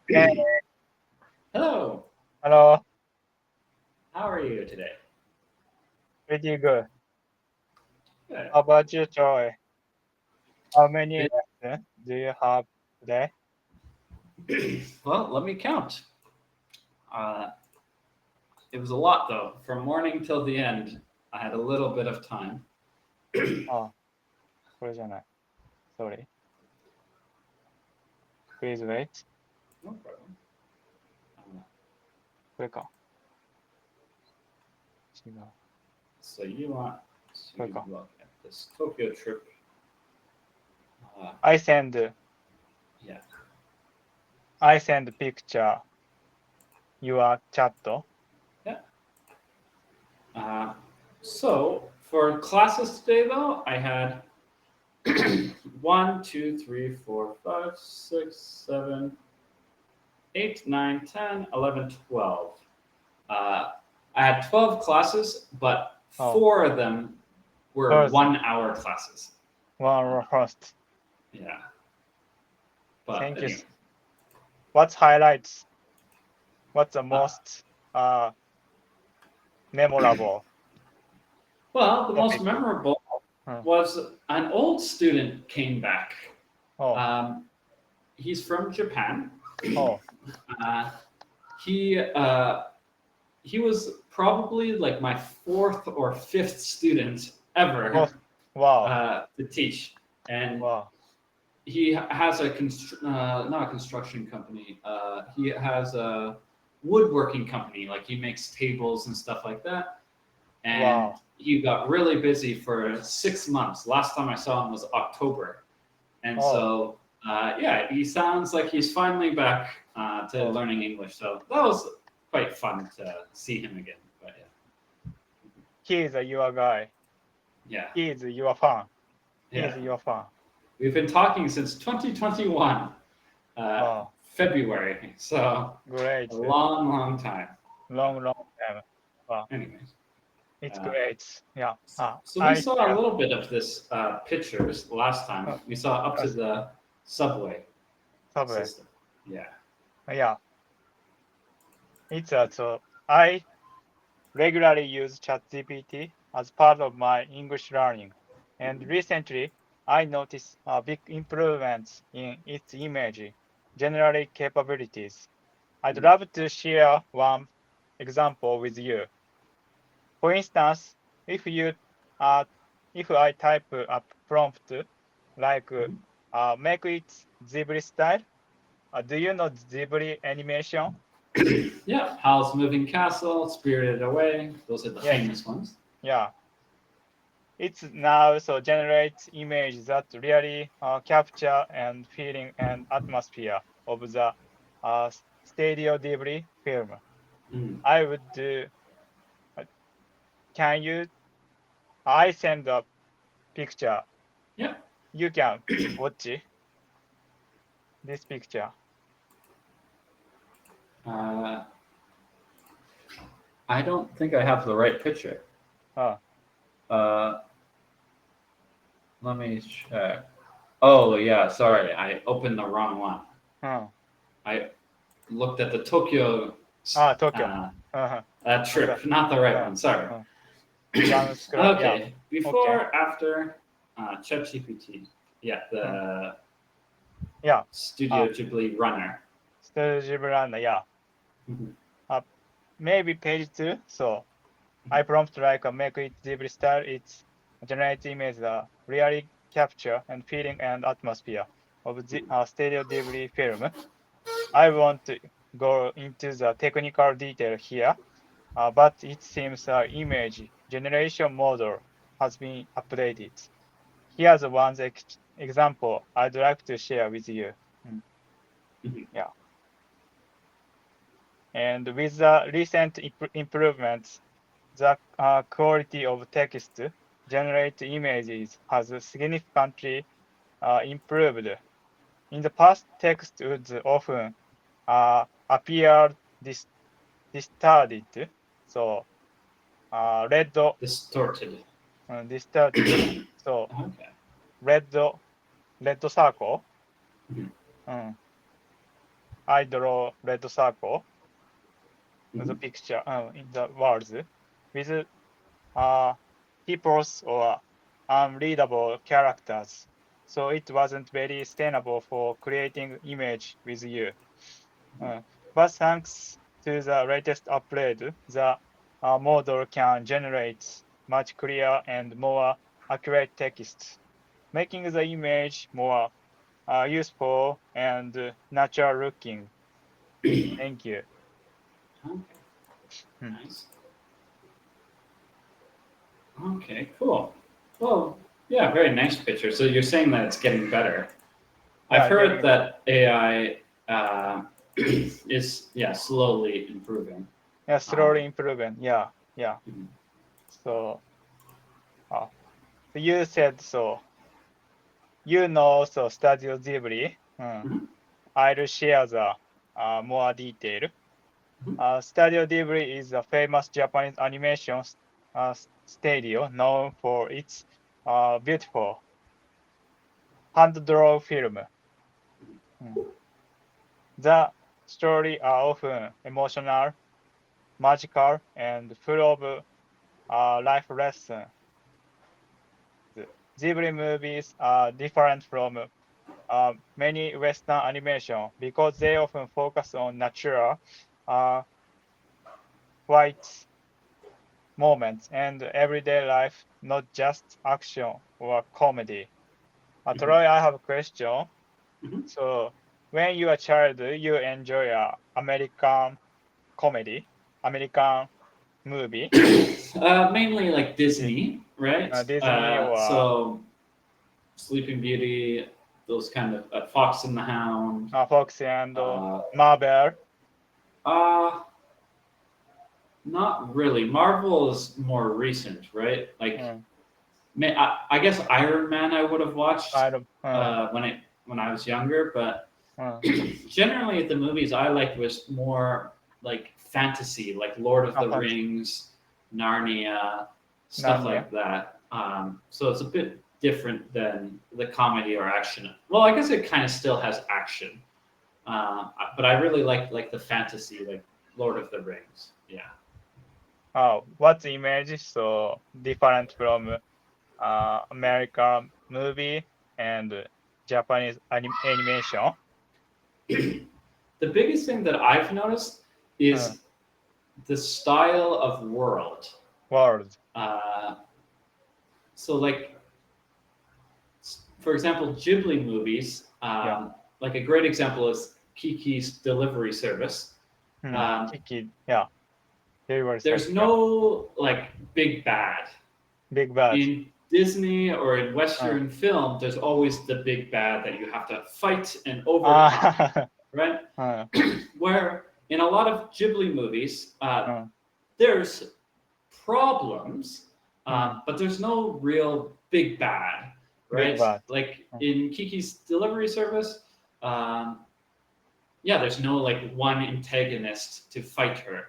Hey, Hello, hello, how are you today? pretty good. Good. How about you, Troy? How many Been- lessons do you have today? Well, let me count. Uh, it was a lot though. From morning till the end, I had a little bit of time. あ、これじゃない。Sorry. Please wait. No problem. これか。違う。So you want これ to か。look at this Tokyo trip? I send, Yeah. I send picture your chat. Yeah. Uh, so for classes today though, I had 1, 2, 3, 4, 5, 6, 7, 8, 9, 10, 11, 12. Uh, I had 12 classes, but Oh, 4 of them were first, 1 hour classes. one first. Yeah. But Thank you. anyway, What's highlights? What's the uh, most memorable well, the most topic? memorable Hmm. was an old student came back. Oh, Um, he's from Japan. oh, Uh, he he was probably like my fourth or fifth student oh, ever wow, to teach, and wow. he has a not a construction company. He has a woodworking company. Like he makes tables and stuff like that. And Wow. he got really busy for 6 months. Last time I saw him was October, and Oh, so yeah, he sounds like he's finally back to oh. learning English. So that was quite fun to see him again. But He is your guy. yeah, He is your fan. He yeah, is your fan. we've been talking since 2021, Wow, February. So a great. long, long time. Long, long time. Wow, Anyways, it's uh, great. Yeah. so we I saw a share. little bit of this pictures last time. Uh, We saw up to yes, the subway Subway. system. Yeah. Yeah, it's so I regularly use ChatGPT as part of my English learning, and recently I noticed big improvements in its image generally capabilities. I'd Mm. love to share one example with you. For instance, if you uh, if I type a prompt like Mhm. make it Ghibli style, do you know Ghibli animation? Yeah. Howl's Moving Castle, Spirited Away. Those are the Yes, famous ones. yeah. It's now so generates images that really capture and feeling and atmosphere of the uh, Studio Ghibli film. Mm. I would do. Can you? I send a picture. Yeah. You can watch this picture. Uh, I don't think I have the right picture. Uh, Uh, let me check. Oh yeah, sorry, I opened the wrong one. uh, I looked at the Tokyo Tokyo. uh, Uh-huh. Okay. trip, not the right Uh, one. Sorry. uh, Sounds good. Yeah. Okay, Okay. before, after ChatGPT. Yeah, Uh, the yeah. Studio Uh, Ghibli runner. Sturge brand. Yeah. Mhm. Uh, maybe page two. So I prompt like make it Ghibli style. It's generate image really capture and feeling and atmosphere of the Studio Ghibli film. I want to go into the technical detail here, but it seems image generation model has been updated. Here's one example I'd like to share with you. Mm, Mhm. Yeah. And with the recent improvements, the quality of text generate images has significantly improved. In the past, text would often appear distorted, so red Distorted. distorted, so Okay. red circle, Mhm. mm, I draw red circle, the Mhm. picture in the words with uh, people's or unreadable characters. So it wasn't very sustainable for creating image with you. Uh, but thanks to the latest upgrade, the model can generate much clearer and more accurate text, making the image more useful and natural looking. Thank you. Okay, Hmm. nice. Okay, cool. Well, yeah, very nice picture. So you're saying that it's getting better. I've Yeah, heard getting that AI is slowly improving. yeah, Um, slowly improving. Yeah, yeah. mhm, So uh, you said so. So Studio Ghibli. mhm, I'll share the more detail. mhm. Studio Ghibli is a famous Japanese animation studio known for its beautiful hand-drawn film. Mm. The stories are often emotional, magical, and full of life lessons. The Ghibli movies are different from many Western animation because they often focus on natural, uh, quiet moments and everyday life, not just action or comedy. Troy, I have a question. Mhm. So, when you are a child, you enjoy American comedy, American movie, Mainly like Di- Disney, right? Disney or So Sleeping Beauty, those kind of Fox and the Hound. Fox and Uh, Marvel. uh, Not really. Marvel is more recent, right? Like, Mm, I guess Iron Man I would have watched kind of, when I was younger, but uh, generally the movies I liked was more like fantasy, like Lord of the fancy, Rings, Narnia, stuff Narnia. like that. So it's a bit different than the comedy or action. Well, I guess it kind of still has action, but I really like the fantasy, like Lord of the Rings. Yeah. What's image so different from American movie and Japanese animation? The biggest thing that I've noticed Uh, is the style of world. World. Uh, so, like, for example, Ghibli movies, Yeah. like a great example is Kiki's Delivery Service. Um, Kiki. Yeah. Delivery there's service. Yeah. no like big bad. Big bad. In Disney or in Uh, Western film, there's always the big bad that you have to fight and overcome, uh, right? uh, Where in a lot of Ghibli movies, uh, there's problems, mm, but there's no real big bad, big right? bad. Like in Kiki's Delivery Service, um, yeah, there's no like one antagonist to fight her.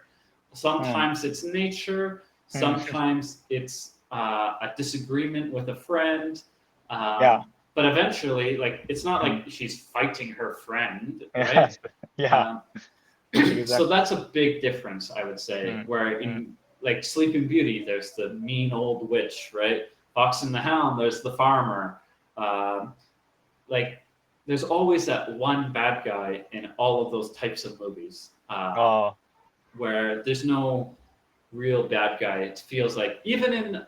Mm, Sometimes it's nature, mm, sometimes it's a disagreement with a friend. yeah. But eventually, like, it's not Mm, like she's fighting her friend, right? yes. Yeah. Um, so Exactly. that's a big difference, I would say. Mm, Where mm, in like Sleeping Beauty, there's the mean old witch, right? Fox and the Hound, there's the farmer. Um, like, there's always that one bad guy in all of those types of movies, oh. where there's no real bad guy. It feels like even in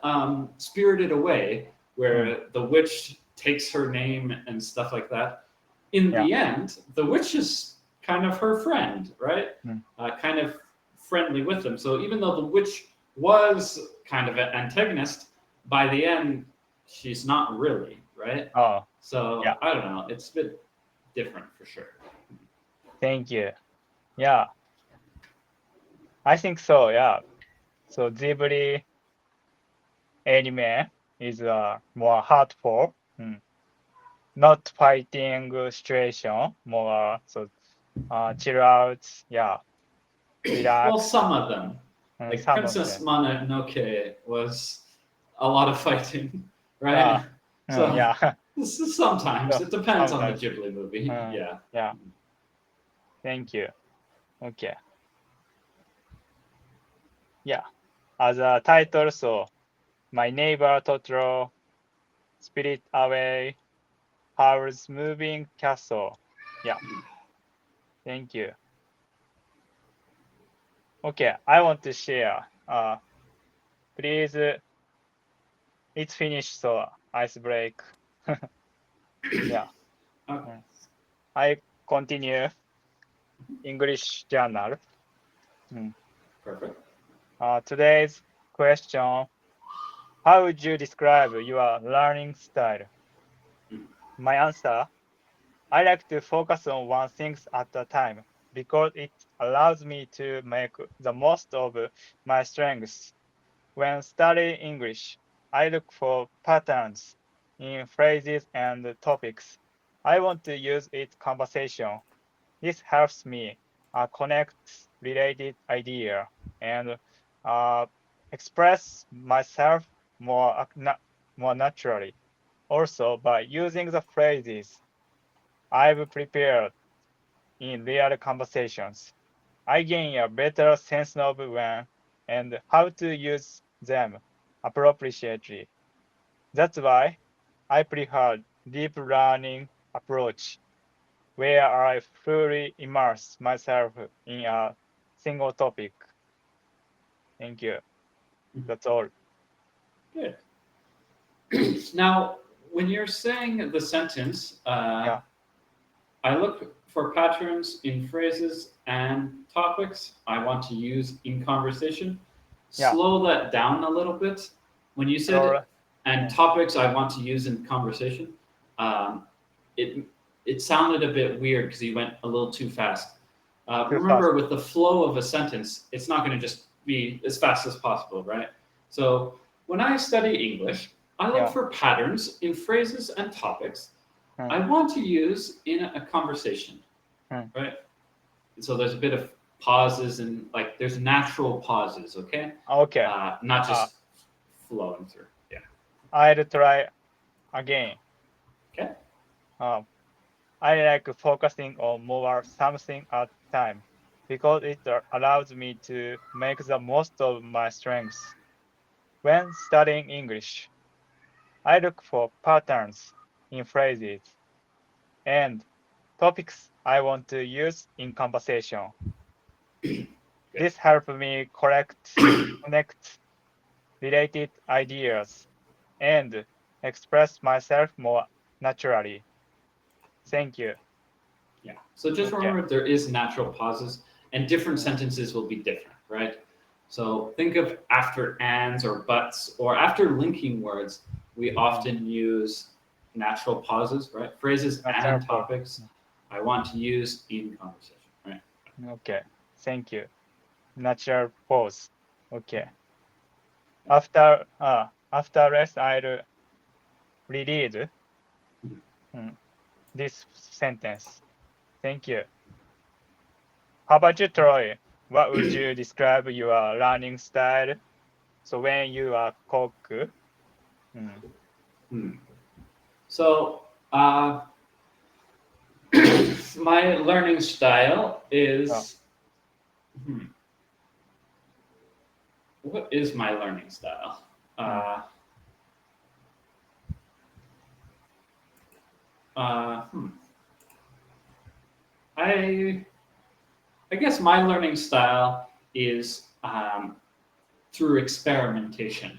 Spirited Away, Mm, where the witch takes her name and stuff like that. In yeah. the end, the witch is kind of her friend, right? Mm, Kind of friendly with them. So even though the witch was kind of an antagonist, by the end, she's not really, right? oh. Yeah. So I don't know. It's a bit different for sure. Thank you. Yeah. I think so. Yeah. So Ghibli anime is more hurtful. Not fighting situation. More so chill out. Yeah. Well, Relax. some of them, like Some of Princess them. Mononoke, was a lot of fighting, right? Ah. So Yeah. sometimes So it depends on the sometimes. Ghibli movie. Yeah. Yeah. Thank you. Okay. Yeah. As a title, so my neighbor Totoro, Spirit Away, Howl's Moving Castle. Yeah. Thank you. Okay. I want to share. Please. It's finished. So ice break. Yeah. Okay, I continue English journal. Mm. perfect. Today's question: how would you describe your learning style? Mm. My answer: I like to focus on one thing at a time because it allows me to make the most of my strengths. When studying English, I look for patterns in phrases and topics. I want to use it conversation. This helps me connect related idea and uh, express myself more naturally. Also, by using the phrases I've prepared in real conversations, I gain a better sense of when and how to use them appropriately. That's why I prefer deep learning approach where I fully immerse myself in a single topic. Thank you. That's all. Good. Now, when you're saying the sentence, Yeah, I look for patterns in phrases and topics I want to use in conversation. yeah. Slow that down a little bit. When you said Or and topics I want to use in conversation, um, it it sounded a bit weird because you went a little too fast. too fast. Remember, with the flow of a sentence, it's not going to just be as fast as possible, right? So when I study English, I look Yeah. for patterns in phrases and topics Hmm, I want to use in a conversation, hmm. right? So there's a bit of pauses and like there's natural pauses, okay? Okay. Not Uh, just flowing through. Yeah. I'll try again. Okay. Um, I like focusing on more something at a time because it allows me to make the most of my strengths. When studying English, I look for patterns in phrases and topics I want to use in conversation. Good. This helps me connect related ideas and express myself more naturally. Thank you. Yeah. So just Okay. remember there is natural pauses and different Mm, sentences will be different, right? So think of after ands or buts or after linking words, we mm. often use natural pauses, right? Phrases Natural and pause. topics I want to use in conversation, right? Okay. Thank you. Natural pause. Okay. After rest, I'll reread mm, this sentence. Thank you. How about you, Troy? What would you describe your learning style? So when you are cook, mm, Hmm. So my learning style uh, is what is my learning style? mm, Uh, uh, hmm. I I guess my learning style is through experimentation.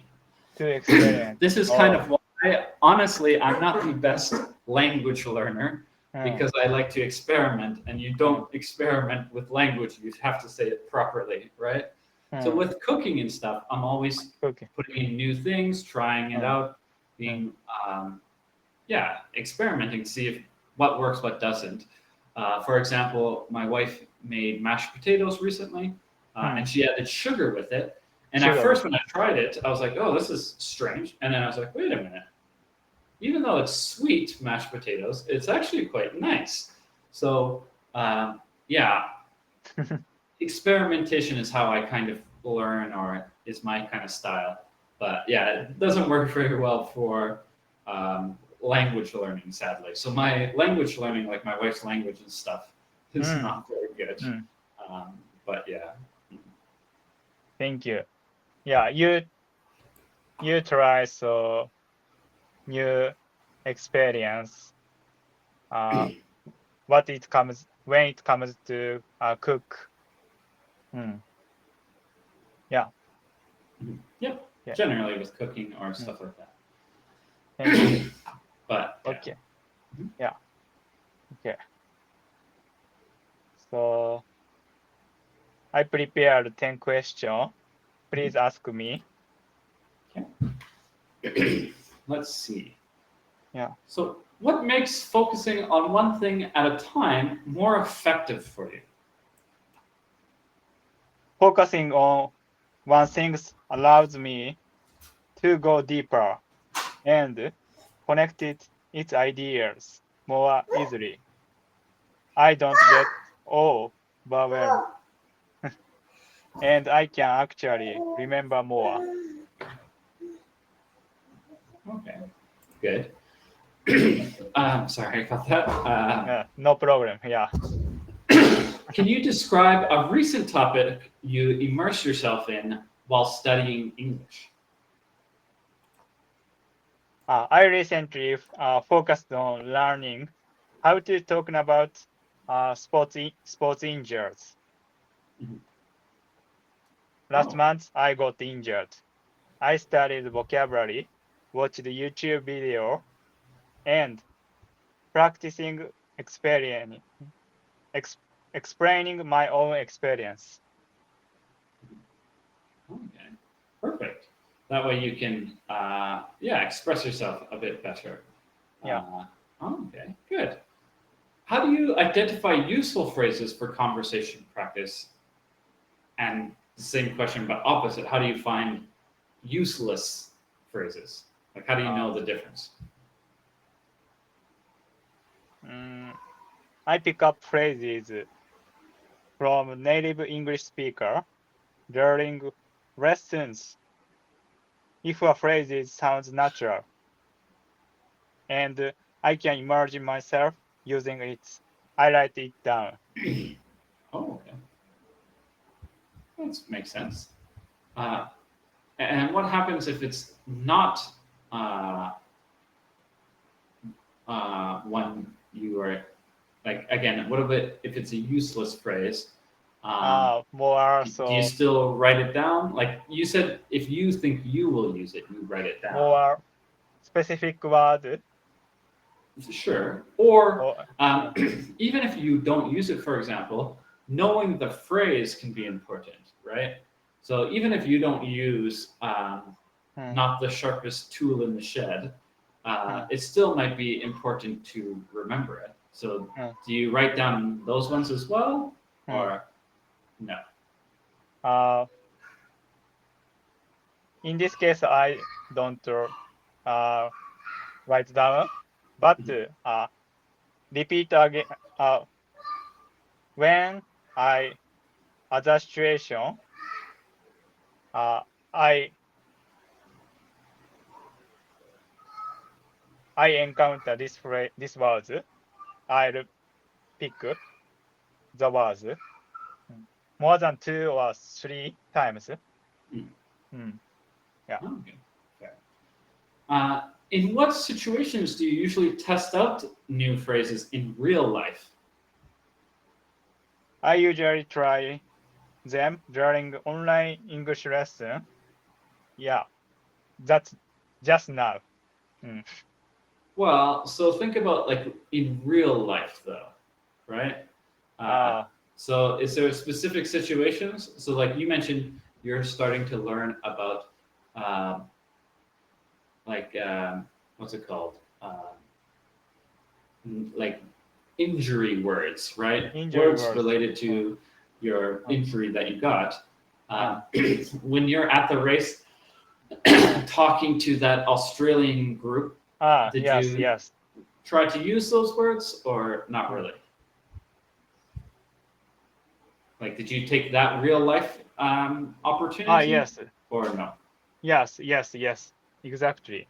to experience. This is kind Oh, of why, honestly, I'm not the best language learner mm, because I like to experiment, and you mm, don't experiment with language, you have to say it properly, right? So mm. with cooking and stuff, I'm always Okay. putting in new things, trying it Mm, out, mm, being, yeah, experimenting to see if what works, what doesn't. For example, my wife made mashed potatoes recently, mm. and she added sugar with it. And at Sugar with first, when I tried it, I was like, "Oh, this is strange." And then I was like, "Wait a minute! Even though it's sweet mashed potatoes, it's actually quite nice." So, yeah, experimentation is how I kind of learn, or is my kind of style. But yeah, it doesn't work very well for language learning, sadly. So my language learning, like my wife's language and stuff, is not very good. Mm. But yeah. Thank you. Yeah, you try so new experience. What it comes when it comes to cook. Mm. Yeah. Yep. Yeah. Generally with cooking or stuff like that. Thank you. But yeah. Okay. Yeah. Okay. So I prepared 10 questions. Please ask me. Okay. Let's see. Yeah. So, what makes focusing on one thing at a time more effective for you? Focusing on one thing allows me to go deeper and connect its ideas more easily. I don't get overwhelmed and I can actually remember more. Okay, good. Sorry about that. No problem. Yeah. Can you describe a recent topic you immerse yourself in while studying English? I recently focused on learning how to talk about sports injuries. Mhm. Last Oh, month, I got injured. I studied vocabulary, watched YouTube video, and practicing ex, explaining my own experience. okay, perfect. That way you can, yeah, express yourself a bit better. Yeah. Okay, good. How do you identify useful phrases for conversation practice? And the same question, but opposite. How do you find useless phrases? Like, how do you Uh, know the difference? I pick up phrases from native English speaker during lessons if a phrase sounds natural and I can imagine myself using it. I write it down. Oh, okay. That makes sense. Yeah. And what happens if it's not uh, one you are like? Again, what if it's a useless phrase? More Do you so still write it down? Like you said, if you think you will use it, you write it down. more specific word Sure. Or or even if you don't use it, for example, knowing the phrase can be important, right? So even if you don't use hmm, not the sharpest tool in the shed, hmm, it still might be important to remember it. So hmm, do you write down those ones as well, hmm. or no? Uh, in this case, I don't uh, write down, but Mhm. repeat again when I other situation. Uh, I I encounter this words. I'll pick the words more than 2 or 3 times. Mm. Yeah. Okay. Fair. In what situations do you usually test out new phrases in real life? I usually try them during online English lesson. Yeah, that's just now. Mm. Well, so think about like in real life though, right? Uh, Uh, so is there specific situations? So like you mentioned, you're starting to learn about um, like what's it called? Like injury words, right? injury Words words. related Mm, to your mm, injury that you got. mm, When you're at the race, mm. talking to that Australian group, did Yes, you yes. try to use those words or not Mm. really? Like, did you take that real life opportunity Yes, or no? yes. Exactly.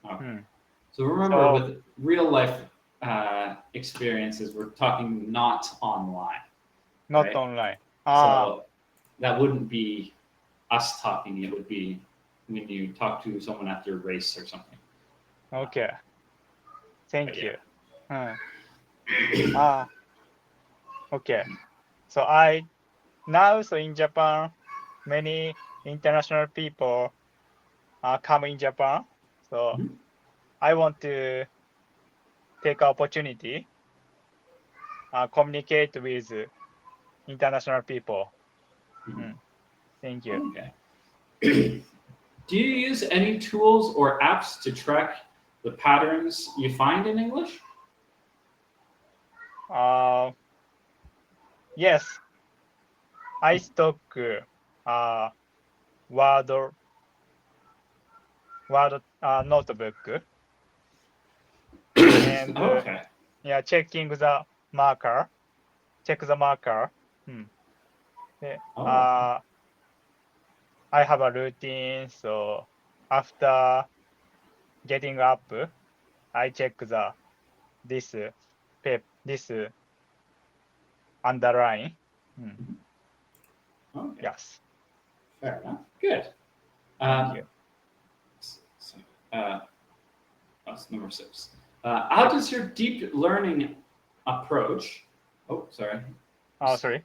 Okay. Mm. So remember, So, with real life experiences, we're talking not online. Not Right. online. So that wouldn't be us talking. It would be when you talk to someone at your race or something. Okay. Thank Yeah. you. Okay. So so in Japan, many international people come in Japan. So Mhm. I want to take opportunity, communicate with international people. Thank you. Okay. Do you use any tools or apps to track the patterns you find in English? Yes, I stock word notebook and Okay. checking the marker. Check the marker. で Oh. I have a routine, so after getting up, I check this this underline. Okay. Yes, Fair enough. Good. thank you. So, that's number 6. How does your deep learning approach? Oh, sorry. Oh, sorry.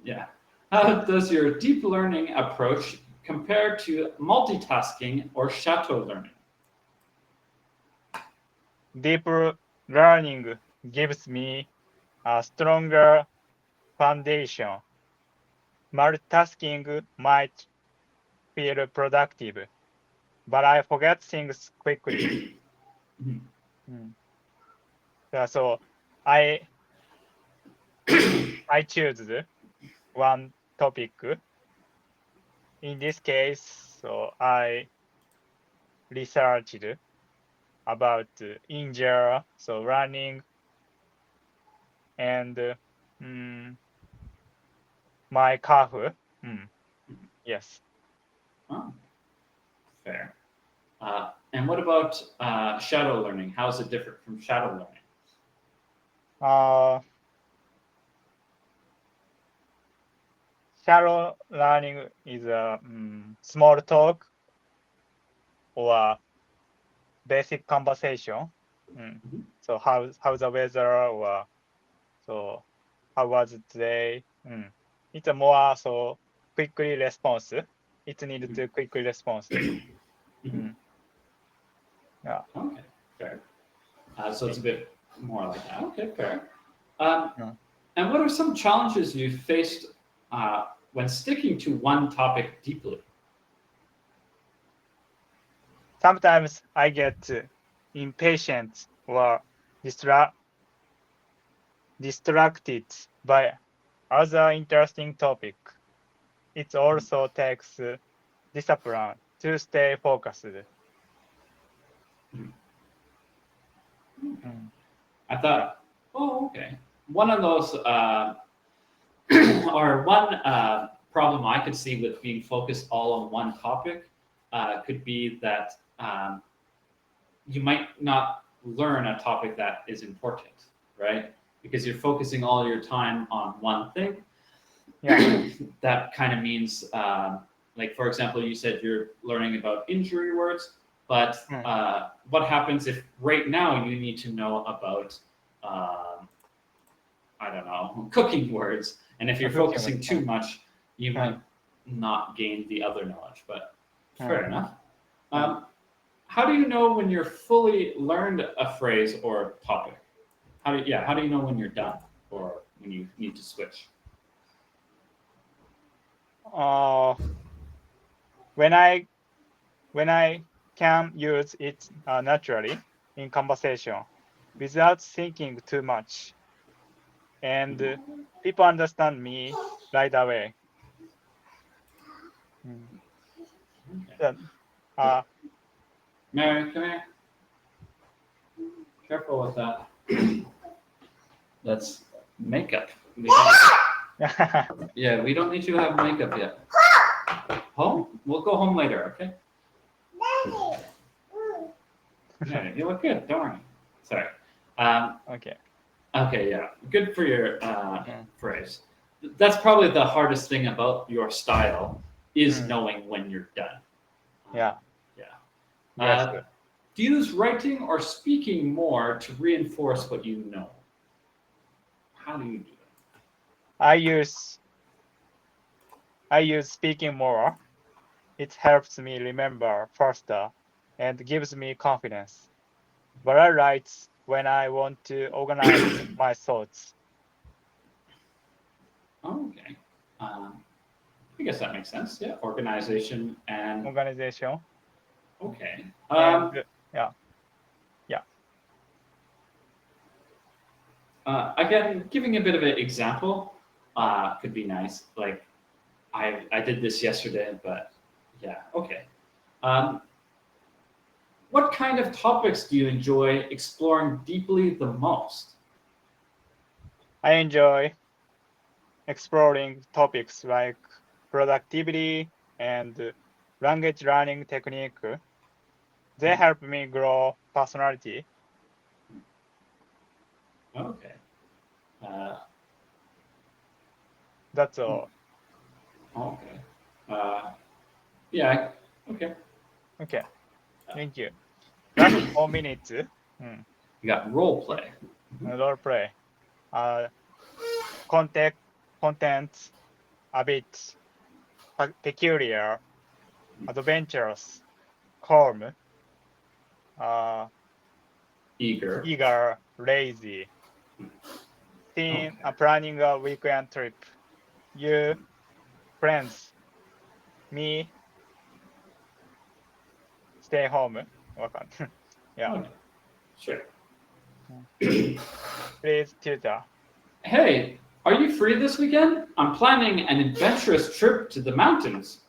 Yeah. How does your deep learning approach compare to multitasking or shadow learning? Deep learning gives me a stronger foundation. Multitasking might feel productive, but I forget things quickly. So I choose one topic. In this case, so I researched about injury, so running, and my calf. Yes. Oh, fair. And what about shadow learning? How is it different from shadow learning? Shallow learning is a small talk or basic conversation. So how's the weather, or so how was it today? It's a more so quickly response. It needed to quickly response. Yeah. Okay, fair. So it's a Thank you. bit more like that. Okay, fair. Yeah. And what are some challenges you faced when sticking to one topic deeply? Sometimes I get impatient or distracted by other interesting topic. It also takes discipline to stay focused. I Yeah. thought, oh, okay. One of those, or one problem I could see with being focused all on one topic could be that you might not learn a topic that is important, right? Because you're focusing all your time on one thing. Yeah. That kind of means, like, for example, you said you're learning about injury words, but what happens if right now you need to know about, I don't know, cooking words? And if you're focusing too much, you might not gain the other knowledge, but fair enough. How do you know when you're fully learned a phrase or topic? How do you know when you're done or when you need to switch? When I can use it naturally in conversation without thinking too much, and people understand me right away. Mary, come here. Careful with that. That's makeup. Yeah, we don't need you to have makeup yet. Home? We'll go home later, okay? Yeah, you look good. Don't worry. Sorry. Okay. Okay, yeah, good for your Mm. phrase. That's probably the hardest thing about your style is Mm. knowing when you're done. Yeah. Yeah. Yes. Do you use writing or speaking more to reinforce what you know? How do you do that? I use I use speaking more. It helps me remember faster and gives me confidence. But I write when I want to organize my thoughts. Oh, okay. I guess that makes sense. Yeah, organization and Organization okay. and yeah, yeah. Again, giving a bit of an example could be nice. Like I did this yesterday, but yeah, okay. Um, what kind of topics do you enjoy exploring deeply the most? I enjoy exploring topics like productivity and language learning technique. They help me grow personality. Okay. Uh, That's hmm, all. okay. Uh, yeah. Okay. Okay. Thank you. Last 4 minutes. Mm. You got role play. Role play. Uh, content content a bit peculiar, adventurous, calm, uh, Eager. eager, lazy. Teen, Okay. planning a weekend trip. You, friends, me, stay home. わかんない。yeah. Okay. Sure. Please tutor. Hey, are you free this weekend? I'm planning an adventurous trip to the mountains.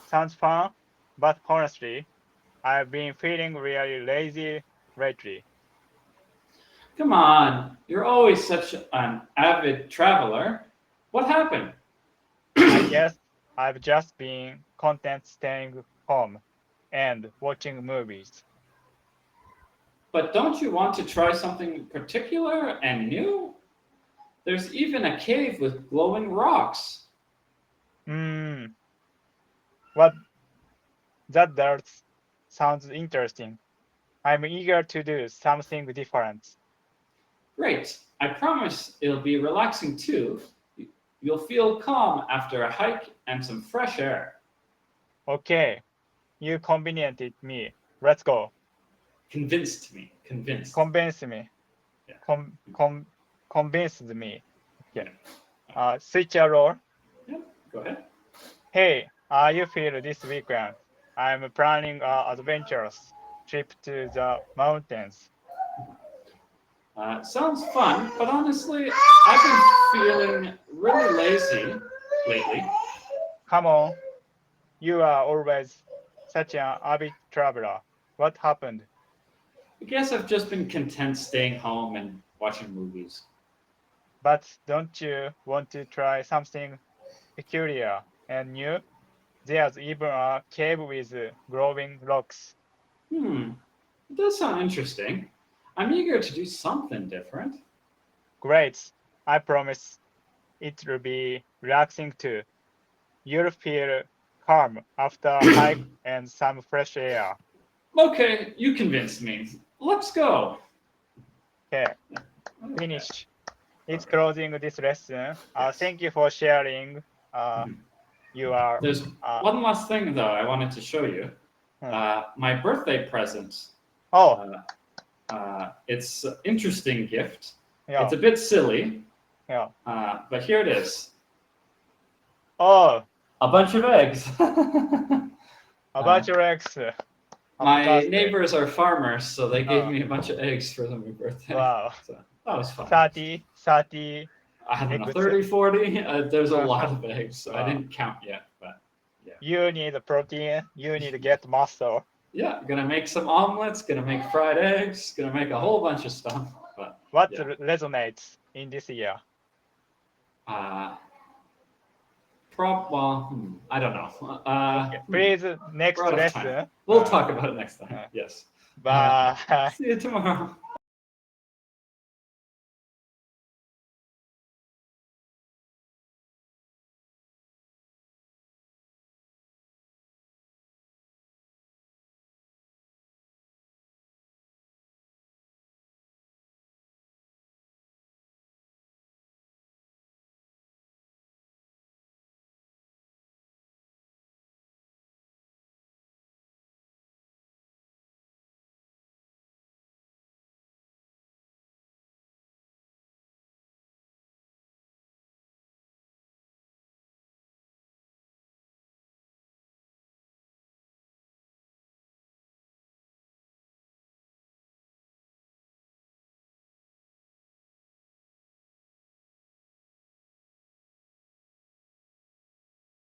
Sounds fun, but honestly, I've been feeling really lazy lately. Come on, you're always such an avid traveler. What happened? I guess I've just been content staying home and watching movies. But don't you want to try something particular and new? There's even a cave with glowing rocks. Hmm, what that does sounds interesting. I'm eager to do something different. Great. I promise it'll be relaxing too. You'll feel calm after a hike and some fresh air. Okay, you conveniented me. Let's go. Convinced me. Convinced. Convince me. Yeah. Convinced me. Okay. Yeah. Switch a role. Yeah. Go ahead. Hey, are you free this weekend? I'm planning a adventurous trip to the mountains. Sounds fun, but honestly, I've been feeling really lazy lately. Come on, you are always such an avid traveler. What happened? I guess I've just been content staying home and watching movies. But don't you want to try something peculiar and new? There's even a cave with glowing rocks. Hmm, it does sound interesting. I'm eager to do something different. Great. I promise it will be relaxing too. You'll feel calm after a hike and some fresh air. Okay, you convinced me. Let's go. Okay, Okay, finish. It's okay, closing this lesson. yes. Thank you for sharing. Mhm. You are. There's Uh, one last thing, though, I wanted to show you. hmm. My birthday present. Oh, Uh, it's an interesting gift. yeah, It's a bit silly, yeah. but here it is. Oh, A bunch of eggs. about your ex. Happy My birthday. neighbors are farmers, so they gave Uh, me a bunch of eggs for my birthday. wow. So that was fun. 30 I don't know, eggs. 30, 40? There's a lot Uh-huh. of eggs, so I Wow. didn't count yet, but yeah. You need protein. You need to get muscle. Yeah, gonna make some omelets, gonna make fried eggs, gonna make a Uh, whole bunch of stuff, but what yeah. resonates in this year? Uh, I don't know. Okay, please, We're next out of time. lesson. We'll talk about it next time. Uh, Yes. bye. See you tomorrow.